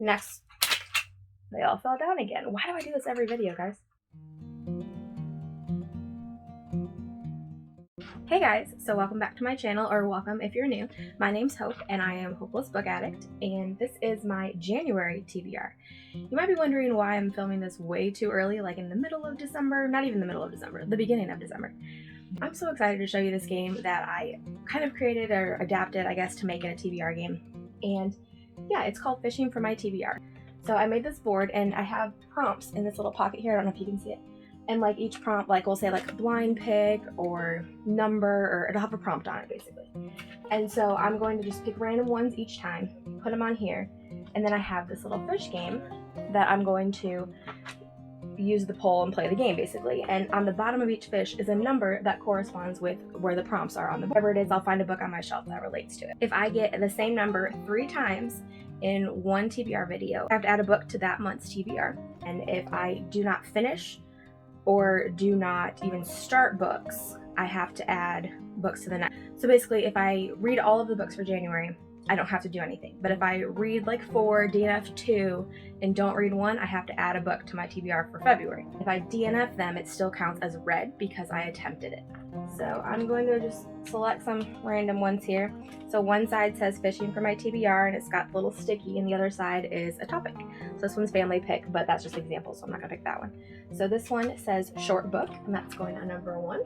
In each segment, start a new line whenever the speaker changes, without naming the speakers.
Next, they all fell down again. Why do I do this every video, guys? Hey guys, so welcome back to my channel, or welcome if you're new. My name's Hope, and I am Hopeless Book Addict, and this is my January TBR. You might be wondering why I'm filming this way too early, like in the middle of December, not even the middle of December, the beginning of December. I'm so excited to show you this game that I kind of created or adapted, I guess, to make it a TBR game. And yeah, it's called Fishing for My TBR. So I made this board, and I have prompts in this little pocket here. I don't know if you can see it. And like each prompt, like we'll say like blind pick or number, or it'll have a prompt on it basically. And so I'm going to just pick random ones each time, put them on here, and then I have this little fish game that I'm going to use the poll and play the game basically. And on the bottom of each fish is a number that corresponds with where the prompts are on the board. Whatever it is, I'll find a book on my shelf that relates to it. If I get the same number 3 times in one TBR video, I have to add a book to that month's TBR. And if I do not finish or do not even start books, I have to add books to the next. So basically, if I read all of the books for January, I don't have to do anything. But if I read like 4, DNF 2, and don't read 1, I have to add a book to my TBR for February. If I DNF them, it still counts as read because I attempted it. So I'm going to just select some random ones here. So one side says Fishing for My TBR, and it's got a little sticky, and the other side is a topic. So this one's family pick, but that's just an example, so I'm not gonna pick that one. So this one says short book, and that's going on number 1.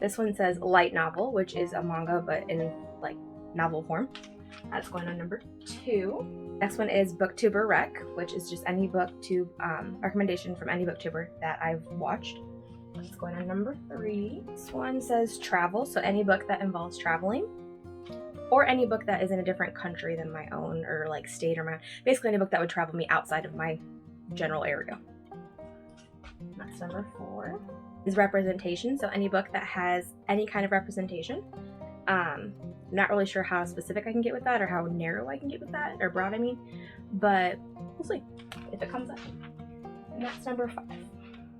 This one says light novel, which is a manga, but in like novel form. That's going on number 2. Next one is booktuber rec, which is just any booktube recommendation from any booktuber that I've watched. That's going on number 3. This one says travel, so any book that involves traveling, or any book that is in a different country than my own, or like state, or basically any book that would travel me outside of my general area. That's number 4. Is representation, so any book that has any kind of representation. I'm not really sure how specific I can get with that, or how narrow I can get with that, or broad I mean, but we'll see if it comes up. And that's number 5.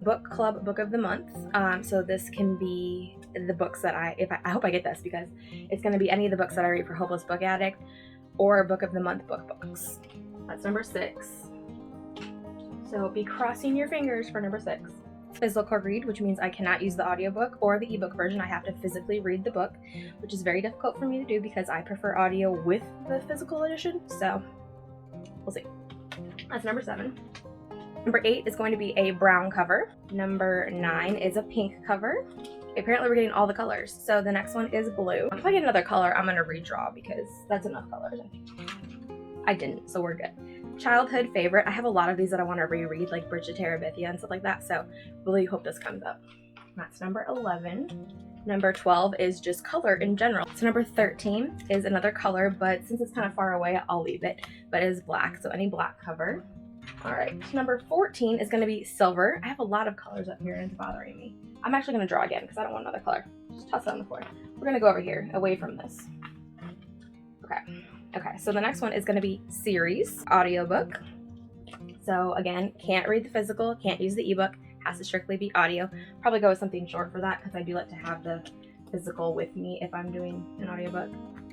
Book club book of the month. So this can be the books that I hope I get this, because it's going to be any of the books that I read for Hopeless Book Addict, or book of the month books. That's number 6. So be crossing your fingers for number 6. Physical read, which means I cannot use the audiobook or the ebook version. I have to physically read the book, which is very difficult for me to do because I prefer audio with the physical edition. So we'll see. That's number 7. Number 8 is going to be a brown cover. Number 9 is a pink cover. Apparently we're getting all the colors. So the next one is blue. If I get another color, I'm going to redraw because that's enough colors, I think. I didn't, so we're good. Childhood favorite. I have a lot of these that I want to reread, like Bridge to Terabithia and stuff like that, so really hope this comes up. That's number 11. Number 12 is just color in general. So number 13 is another color, but since it's kind of far away, I'll leave it, but it is black, so any black cover. All right, number 14 is going to be silver. I have a lot of colors up here and it's bothering me. I'm actually going to draw again because I don't want another color. Just toss it on the floor. We're going to go over here, away from this. Okay, so the next one is going to be series, audiobook. So again, can't read the physical, can't use the ebook, has to strictly be audio. Probably go with something short for that because I do like to have the physical with me if I'm doing an audiobook.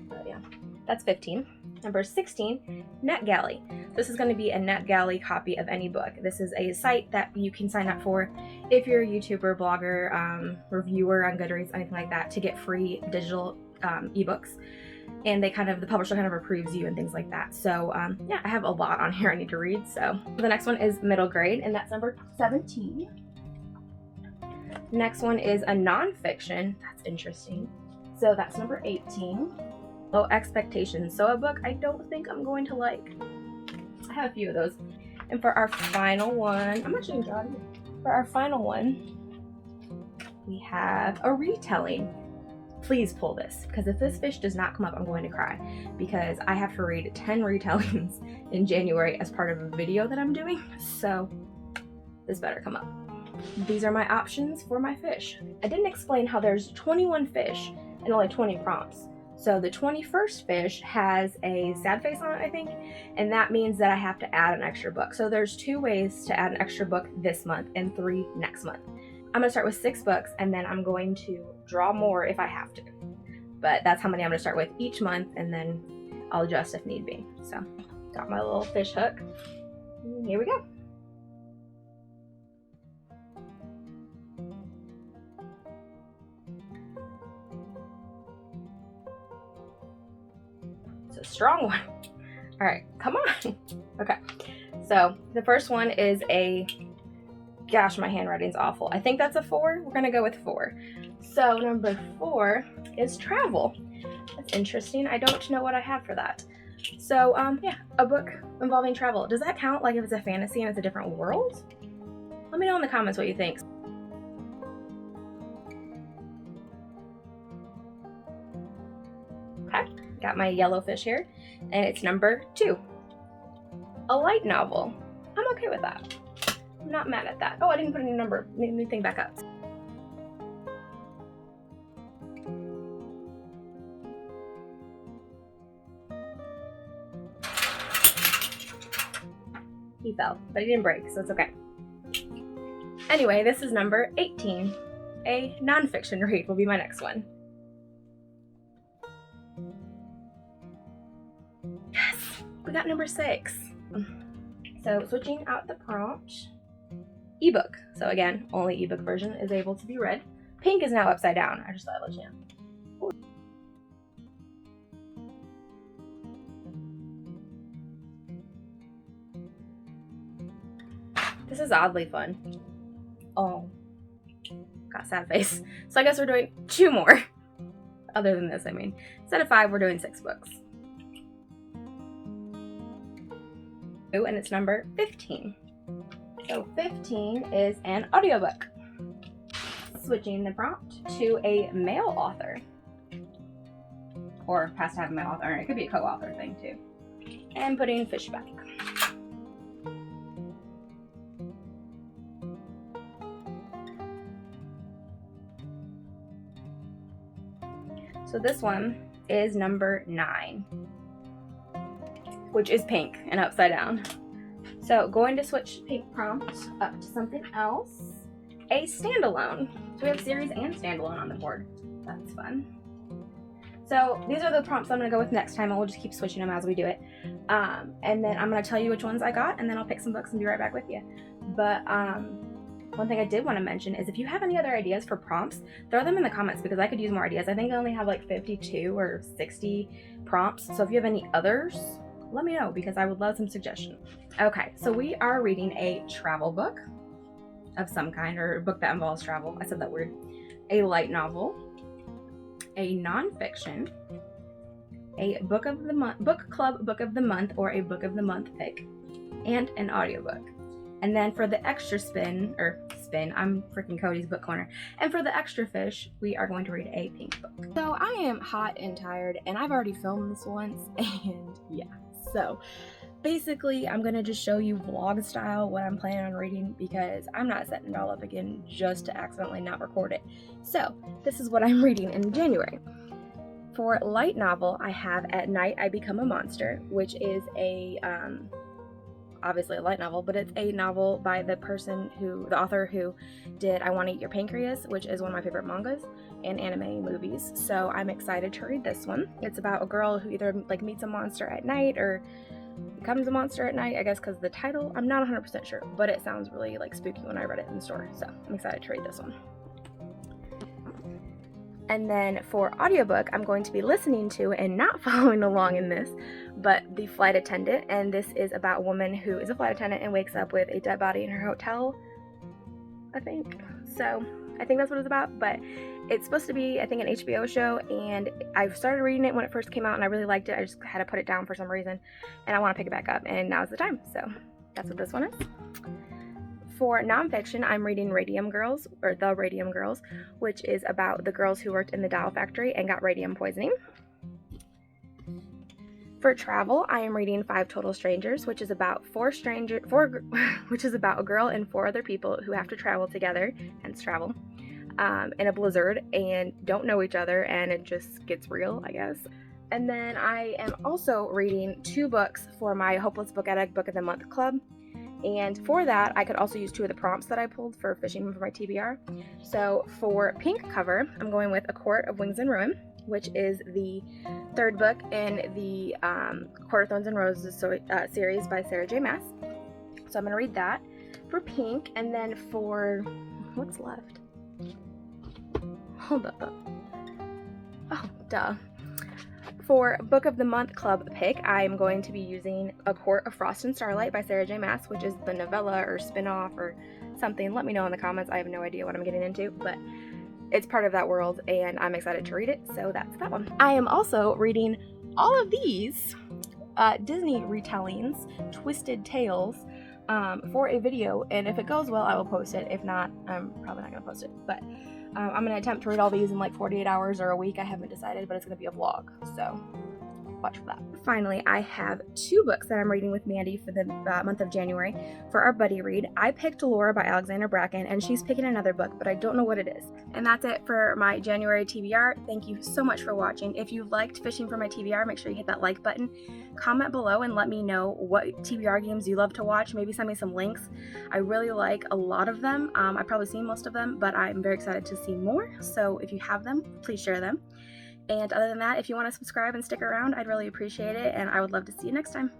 But yeah, that's 15. Number 16, NetGalley. This is going to be a NetGalley copy of any book. This is a site that you can sign up for if you're a YouTuber, blogger, reviewer on Goodreads, anything like that, to get free digital ebooks. And the publisher kind of approves you and things like that. So yeah, I have a lot on here I need to read. So the next one is middle grade, and that's number 17. Next one is a nonfiction. That's interesting. So that's number 18. Low expectations. So a book I don't think I'm going to like. I have a few of those. And for our final one, I'm actually gonna draw it. For our final one, we have a retelling. Please pull this, because if this fish does not come up, I'm going to cry, because I have to read 10 retellings in January as part of a video that I'm doing, so this better come up. These are my options for my fish. I didn't explain how there's 21 fish and only 20 prompts. So the 21st fish has a sad face on it, I think, and that means that I have to add an extra book. So there's 2 ways to add an extra book this month and 3 next month. I'm going to start with 6 books, and then I'm going to draw more if I have to. But that's how many I'm going to start with each month, and then I'll adjust if need be. So Got my little fish hook. And here we go. It's a strong one. All right, come on. Okay, so the first one is a, gosh, my handwriting's awful. I think that's a 4. We're gonna go with 4. So number 4 is travel. That's interesting. I don't know what I have for that. So yeah, a book involving travel. Does that count, like if it's a fantasy and it's a different world? Let me know in the comments what you think. Okay, got my yellow fish here, and it's number 2. A light novel. I'm okay with that. I'm not mad at that. Oh, I didn't put any number, anything back up. He fell, but he didn't break, so it's okay. Anyway, this is number 18. A nonfiction read will be my next one. Yes, we got number 6. So switching out the prompt, ebook. So again, only ebook version is able to be read. Pink is now upside down. I just thought I'd let you know. This is oddly fun. Oh, got sad face. So I guess we're doing 2 more. Other than this, I mean. Instead of 5, we're doing 6 books. And it's number 15. So 15 is an audiobook. Switching the prompt to a male author. Or has to have a male author, it could be a co-author thing too. And putting fish back. So this one is number 9, which is pink and upside down. So going to switch pink prompt up to something else. A standalone. So we have series and standalone on the board. That's fun. So these are the prompts I'm gonna go with next time, and we'll just keep switching them as we do it. And then I'm gonna tell you which ones I got, and then I'll pick some books and be right back with you. But one thing I did want to mention is if you have any other ideas for prompts, throw them in the comments because I could use more ideas. I think I only have like 52 or 60 prompts. So if you have any others, let me know because I would love some suggestions. Okay, so we are reading a travel book of some kind, or a book that involves travel. I said that word. A light novel, a nonfiction, a book of the month, book club book of the month, or a book of the month pick, and an audiobook. And then for the extra spin, I'm freaking Cody's book corner. And for the extra fish, we are going to read a pink book. So I am hot and tired, and I've already filmed this once, and yeah. So basically, I'm gonna just show you vlog style what I'm planning on reading because I'm not setting it all up again just to accidentally not record it. So this is what I'm reading in January. For light novel, I have At Night I Become a Monster, which is a obviously a light novel, but it's a novel by the author who did I Want to Eat Your Pancreas, which is one of my favorite mangas and anime movies. So I'm excited to read this one. It's about a girl who either like meets a monster at night or becomes a monster at night, I guess because the title, I'm not 100% sure, but it sounds really like spooky when I read it in the store. So I'm excited to read this one. And then for audiobook, I'm going to be listening to and not following along in this, but The Flight Attendant. And this is about a woman who is a flight attendant and wakes up with a dead body in her hotel, I think. So I think that's what it's about, but it's supposed to be, I think, an HBO show, and I started reading it when it first came out and I really liked it. I just had to put it down for some reason, and I want to pick it back up, and now's the time. So that's what this one is. For nonfiction, I'm reading Radium Girls, or The Radium Girls, which is about the girls who worked in the doll factory and got radium poisoning. For travel, I am reading 5 Total Strangers, which is about which is about a girl and 4 other people who have to travel together, hence travel, in a blizzard and don't know each other, and it just gets real, I guess. And then I am also reading 2 books for my Hopeless Book Addict Book of the Month Club. And for that, I could also use 2 of the prompts that I pulled for fishing for my TBR. So for pink cover, I'm going with A Court of Wings and Ruin. which is the third book in the Court of Thorns and Roses series by Sarah J. Maas. So I'm going to read that for pink, and then for, what's left? Hold up. Oh, duh. For Book of the Month Club pick, I'm going to be using A Court of Frost and Starlight by Sarah J. Maas, which is the novella or spin-off or something. Let me know in the comments. I have no idea what I'm getting into, but it's part of that world, and I'm excited to read it, so that's that one. I am also reading all of these Disney retellings, Twisted Tales, for a video, and if it goes well, I will post it. If not, I'm probably not going to post it, but I'm going to attempt to read all these in like 48 hours or a week. I haven't decided, but it's going to be a vlog, so watch for that. Finally, I have 2 books that I'm reading with Mandy for the month of January for our buddy read. I picked Laura by Alexandra Bracken, and she's picking another book, but I don't know what it is. And that's it for my January TBR. Thank you so much for watching. If you liked fishing for my TBR, make sure you hit that like button. Comment below and let me know what TBR games you love to watch. Maybe send me some links. I really like a lot of them. I've probably seen most of them, but I'm very excited to see more. So if you have them, please share them. And other than that, if you want to subscribe and stick around, I'd really appreciate it, and I would love to see you next time.